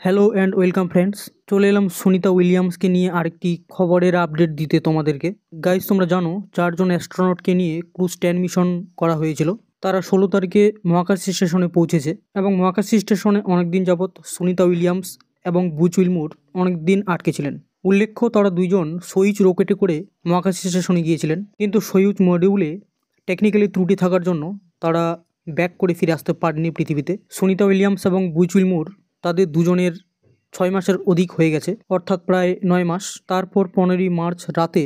Hello and welcome friends, চলে এলাম সুনিতা উইলিয়ামসকে নিয়ে আরেকটি খবরের আপডেট দিতে তোমাদেরকে। গাইজ, তোমরা জানো 4জন অ্যাস্ট্রোনটকে নিয়ে ক্রুজ 10 মিশন করা হয়েছিল। তারা 16 তারিখে মহাকাশ স্টেশনে পৌঁছেছে এবং মহাকাশ স্টেশনে অনেকদিন যাবৎ সুনিতা উইলিয়ামস এবং বুচ উইলমোর অনেকদিন আটকে ছিলেন। উল্লেখ্য, তারা দুইজন সোয়ুজ রকেটে করে মহাকাশ স্টেশনে গিয়েছিলেন, কিন্তু সোয়ুজ মডিউলে টেকনিক্যালি ত্রুটি থাকার জন্য তারা ব্যাক করে ফিরে আসতে পারেনি পৃথিবীতে। সুনিতা উইলিয়ামস এবং বুচ উইলমোর তাদের দুজনের 6 মাসের অধিক হয়ে গেছে, অর্থাৎ প্রায় 9 মাস। তারপর 15ই মার্চ রাতে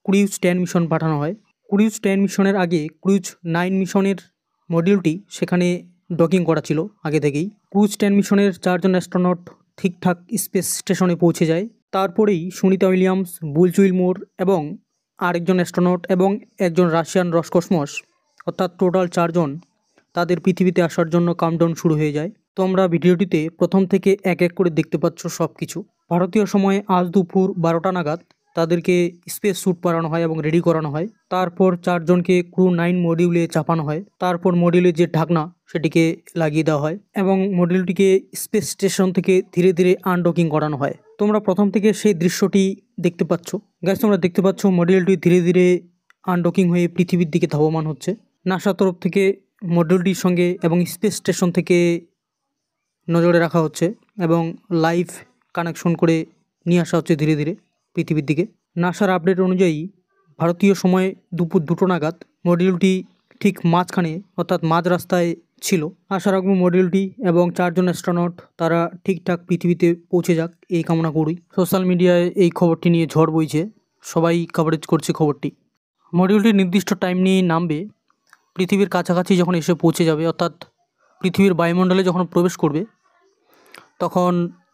ক্রুজ 10 মিশন পাঠানো হয়। ক্রুজ 10 মিশনের আগে ক্রুজ 9 মিশনের মডিউলটি সেখানে ডকিং করা ছিল আগে থেকেই। ক্রুজ 10 মিশনের 4জন অ্যাস্ট্রোনট ঠিকঠাক স্পেস স্টেশনে পৌঁছে যায়। তারপরেই সুনিতা উইলিয়ামস, বুচ উইলমোর এবং আরেকজন অ্যাস্ট্রোনট এবং একজন রাশিয়ান রসকসমস, অর্থাৎ টোটাল 4জন তাদের পৃথিবীতে আসার জন্য কাউন্টডাউন শুরু হয়ে যায়। তোমরা ভিডিওটিতে প্রথম থেকে এক এক করে দেখতে পাচ্ছ সব কিছু। ভারতীয় সময়ে আজ দুপুর 12টা নাগাদ তাদেরকে স্পেস স্যুট পরানো হয় এবং রেডি করানো হয়। তারপর 4জনকে ক্রু 9 মডিউলে চাপানো হয়। তারপর মডিউলের যে ঢাকনা সেটিকে লাগিয়ে দেওয়া হয় এবং মডিউলটিকে স্পেস স্টেশন থেকে ধীরে ধীরে আনডকিং করানো হয়। তোমরা প্রথম থেকে সেই দৃশ্যটি দেখতে পাচ্ছ। গাইস, তোমরা দেখতে পাচ্ছ মডিউলটি ধীরে ধীরে আনডকিং হয়ে পৃথিবীর দিকে ধাবমান হচ্ছে। নাসার তরফ থেকে মডিউলটির সঙ্গে এবং স্পেস স্টেশন থেকে নজরে রাখা হচ্ছে এবং লাইভ কানেকশন করে নিয়ে আসা হচ্ছে ধীরে ধীরে পৃথিবীর দিকে। নাসার আপডেট অনুযায়ী ভারতীয় সময় দুপুর 2টো নাগাদ মডিউলটি ঠিক মাঝখানে, অর্থাৎ মাঝ রাস্তায় ছিল। আশা রাখবো মডিউলটি এবং 4জন অ্যাস্ট্রোনট তারা ঠিকঠাক পৃথিবীতে পৌঁছে যাক, এই কামনা করি। সোশ্যাল মিডিয়ায় এই খবরটি নিয়ে ঝড় বইছে, সবাই কভারেজ করছে খবরটি। মডিউলটি নির্দিষ্ট টাইম নিয়ে নামবে, পৃথিবীর কাছাকাছি যখন এসে পৌঁছে যাবে, অর্থাৎ পৃথিবীর বায়ুমণ্ডলে যখন প্রবেশ করবে, তখন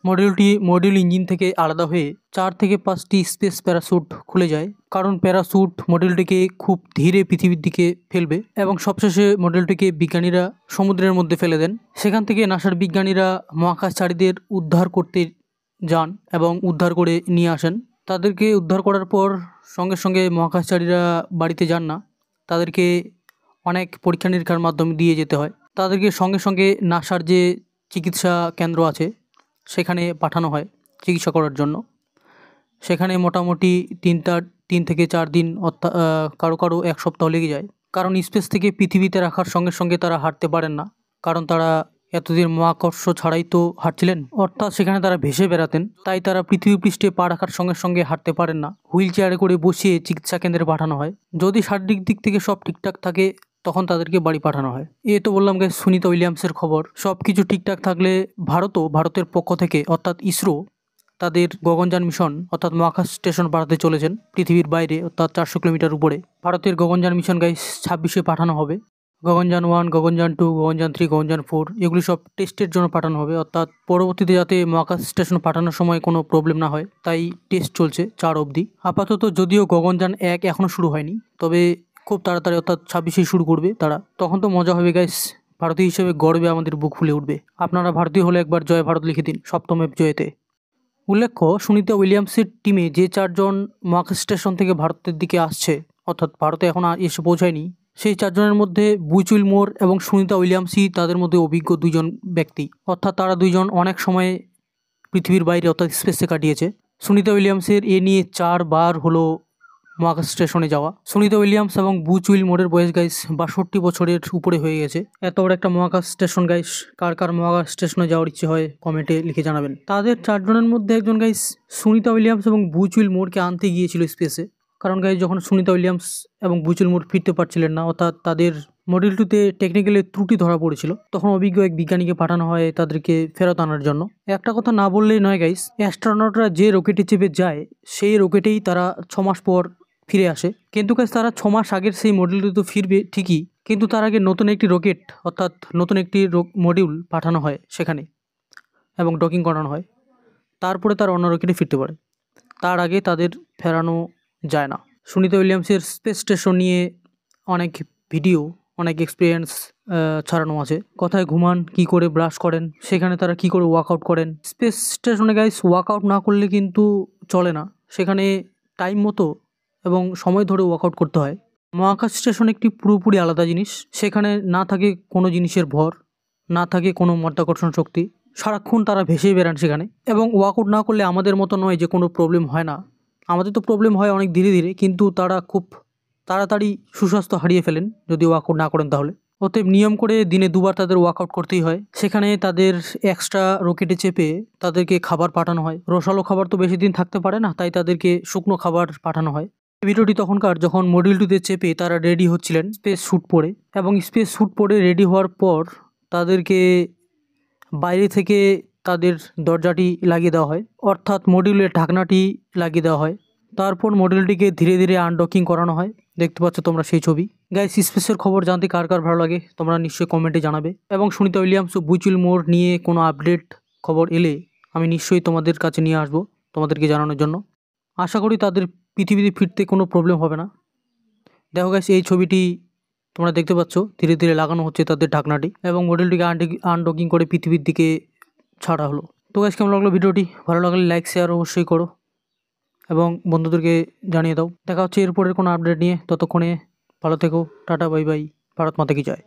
মডিউল ইঞ্জিন থেকে আলাদা হয়ে 4 থেকে 5টি স্পেস প্যারাশুট খুলে যায়। কারণ প্যারাশুট মডিউলটিকে খুব ধীরে পৃথিবীর দিকে ফেলবে এবং সবশেষে মডিউলটিকে বিজ্ঞানীরা সমুদ্রের মধ্যে ফেলে দেন। সেখান থেকে নাসার বিজ্ঞানীরা মহাকাশচারীদের উদ্ধার করতে যান এবং উদ্ধার করে নিয়ে আসেন। তাদেরকে উদ্ধার করার পর সঙ্গে সঙ্গে মহাকাশচারীরা বাড়িতে যান না, তাদেরকে অনেক পরীক্ষা নিরীক্ষার মাধ্যমে দিয়ে যেতে হয়। তাদেরকে সঙ্গে সঙ্গে নাসার যে চিকিৎসা কেন্দ্র আছে সেখানে পাঠানো হয় চিকিৎসা করার জন্য। সেখানে মোটামুটি 3 থেকে 4 দিন, অর্থাৎ কারো কারো 1 সপ্তাহ লেগে যায়। কারণ স্পেস থেকে পৃথিবীতে রাখার সঙ্গে সঙ্গে তারা হাঁটতে পারেন না, কারণ তারা এতদিন মহাকর্ষ ছাড়াই তো হাঁটছিলেন, অর্থাৎ সেখানে তারা ভেসে বেড়াতেন। তাই তারা পৃথিবী পৃষ্ঠে পা রাখার সঙ্গে সঙ্গে হাঁটতে পারেন না। হুইল চেয়ারে করে বসিয়ে চিকিৎসা কেন্দ্রে পাঠানো হয়। যদি শারীরিক দিক থেকে সব ঠিকঠাক থাকে তখন তাদেরকে বাড়ি পাঠানো হয়। তো বললাম গাইস সুনিতা উইলিয়ামসের খবর। সব কিছু ঠিকঠাক থাকলে ভারতের পক্ষ থেকে, অর্থাৎ ইসরো, তাদের গগনযান মিশন অর্থাৎ মহাকাশ স্টেশন পাঠাতে চলেছেন পৃথিবীর বাইরে, অর্থাৎ 400 কিলোমিটার উপরে। ভারতের গগনযান মিশন গাইস 26-এ পাঠানো হবে। গগনযান 1, গগনযান 2, গগনযান 3, গগনযান 4 এগুলি সব টেস্টের জন্য পাঠানো হবে, অর্থাৎ পরবর্তীতে যাতে মহাকাশ স্টেশন পাঠানোর সময় কোনো প্রবলেম না হয়, তাই টেস্ট চলছে 4 অবধি আপাতত। যদিও গগনযান 1 এখনও শুরু হয়নি, তবে খুব তাড়াতাড়ি অর্থাৎ 26-এ শুরু করবে তারা। তখন তো মজা হবে গাইস, ভারতীয় হিসেবে গর্বে আমাদের বুক ফুলে উঠবে। আপনারা ভারতীয় হলে একবার জয় ভারত লিখে দিন 7ম জয়েতে। উল্লেখ্য, সুনিতা উইলিয়ামসের টিমে যে 4জন মহাকাশ স্টেশন থেকে ভারতের দিকে আসছে, অর্থাৎ ভারতে এখন এসে পৌঁছায়নি, সেই 4জনের মধ্যে বুচ উইলমোর এবং সুনিতা উইলিয়ামসই তাদের মধ্যে অভিজ্ঞ 2জন ব্যক্তি, অর্থাৎ তারা 2জন অনেক সময় পৃথিবীর বাইরে অর্থাৎ স্পেসে কাটিয়েছে। সুনিতা উইলিয়ামসের নিয়ে 4 বার হলো মহাকাশ স্টেশনে যাওয়া। সুনিতা উইলিয়ামস এবং বুচ উইলমোরের বয়স গাইস 62 বছরের উপরে হয়ে গেছে। এত বড় একটা মহাকাশ স্টেশন গাইস, কার কার মহাকাশ স্টেশনে যাওয়ার ইচ্ছে হয় কমেন্টে লিখে জানাবেন। তাদের 4জনের মধ্যে একজন গাইস সুনিতা উইলিয়ামস এবং বুচ উইলমোরকে আনতে গিয়েছিল স্পেসে। কারণ গাইস যখন সুনিতা উইলিয়ামস এবং বুচ উইলমোর ফিরতে পারছিলেন না, অর্থাৎ তাদের মডিউলটিতে টেকনিক্যালি ত্রুটি ধরা পড়েছিল, তখন অভিজ্ঞ এক বিজ্ঞানীকে পাঠানো হয় তাদেরকে ফেরত আনার জন্য। একটা কথা না বললেই নয় গাইস, অ্যাস্ট্রোনটরা যে রকেটে চেপে যায় সেই রকেটেই তারা 6 মাস পর ফিরে আসে। কিন্তু গাইস তারা 6 মাস আগের সেই মডিউলটি তো ফিরবে ঠিকই, কিন্তু তার আগে নতুন একটি রকেট অর্থাৎ নতুন একটি মডিউল পাঠানো হয় সেখানে এবং ডকিং করানো হয়। তারপরে তার অন্য রকেটে ফিরতে পারে, তার আগে তাদের ফেরানো যায় না। সুনিতা উইলিয়ামসের স্পেস স্টেশন নিয়ে অনেক ভিডিও, অনেক এক্সপিরিয়েন্স ছাড়ানো আছে। কোথায় ঘুমান, কি করে ব্রাশ করেন, সেখানে তারা কি করে ওয়ার্কআউট করেন। স্পেস স্টেশনে গাইস ওয়ার্কআউট না করলে কিন্তু চলে না, সেখানে টাইম মতো এবং সময় ধরে ওয়ার্কআউট করতে হয়। মহাকাশ স্টেশন একটি পুরোপুরি আলাদা জিনিস। সেখানে না থাকে কোনো জিনিসের ভর, না থাকে কোনো মাধ্যাকর্ষণ শক্তি, সারাক্ষণ তারা ভেসে বেড়ান সেখানে, এবং ওয়ার্কআউট না করলে আমাদের মতো নয় যে কোনো প্রবলেম হয় না, আমাদের তো প্রবলেম হয় অনেক ধীরে ধীরে, কিন্তু তারা খুব তাড়াতাড়ি সুস্বাস্থ্য হারিয়ে ফেলেন যদি ওয়ার্কআউট না করেন তাহলে। অতএব নিয়ম করে দিনে 2বার তাদের ওয়ার্কআউট করতেই হয়। সেখানে তাদের এক্সট্রা রকেটে চেপে তাদেরকে খাবার পাঠানো হয়। রসালো খাবার তো বেশি দিন থাকতে পারে না, তাই তাদেরকে শুকনো খাবার পাঠানো হয়। এই ভিডিওটি তখনকার যখন মডিউল 2তে চেপে তারা রেডি হচ্ছিলেন স্পেস স্যুট পরে, এবং স্পেস স্যুট পরে রেডি হওয়ার পর তাদেরকে বাইরে থেকে তাদের দরজাটি লাগিয়ে দেওয়া হয়, অর্থাৎ মডিউলের ঢাকনাটি লাগিয়ে দেওয়া হয়। তারপর মডিউলটিকে ধীরে ধীরে আনডকিং করানো হয়। দেখতে পাচ্ছ তোমরা সেই ছবি। গাইস, স্পেসের খবর জানতে কার কার ভালো লাগে তোমরা নিশ্চয়ই কমেন্টে জানাবে, এবং সুনিতা উইলিয়ামস ও বুইচুল মোর নিয়ে কোনো আপডেট খবর এলে আমি নিশ্চয়ই তোমাদের কাছে নিয়ে আসবো তোমাদেরকে জানানোর জন্য। আশা করি তাদের পৃথিবীতে ফিরতে কোনো প্রবলেম হবে না। দেখো গাইস, এই ছবিটি তোমরা দেখতে পাচ্ছ, ধীরে ধীরে লাগানো হচ্ছে তাদের ঢাকনাটি, এবং মডেলটিকে আনডকিং করে পৃথিবীর দিকে ছাড়া হলো। তো গাইস, কেমন লাগলো ভিডিওটি? ভালো লাগলে লাইক শেয়ার অবশ্যই করো এবং বন্ধুদেরকে জানিয়ে দাও। দেখা হচ্ছে এরপরের কোনো আপডেট নিয়ে। ততক্ষণে ভালো থেকো। Tata, bye bye. ভারত মাতা কি জয়।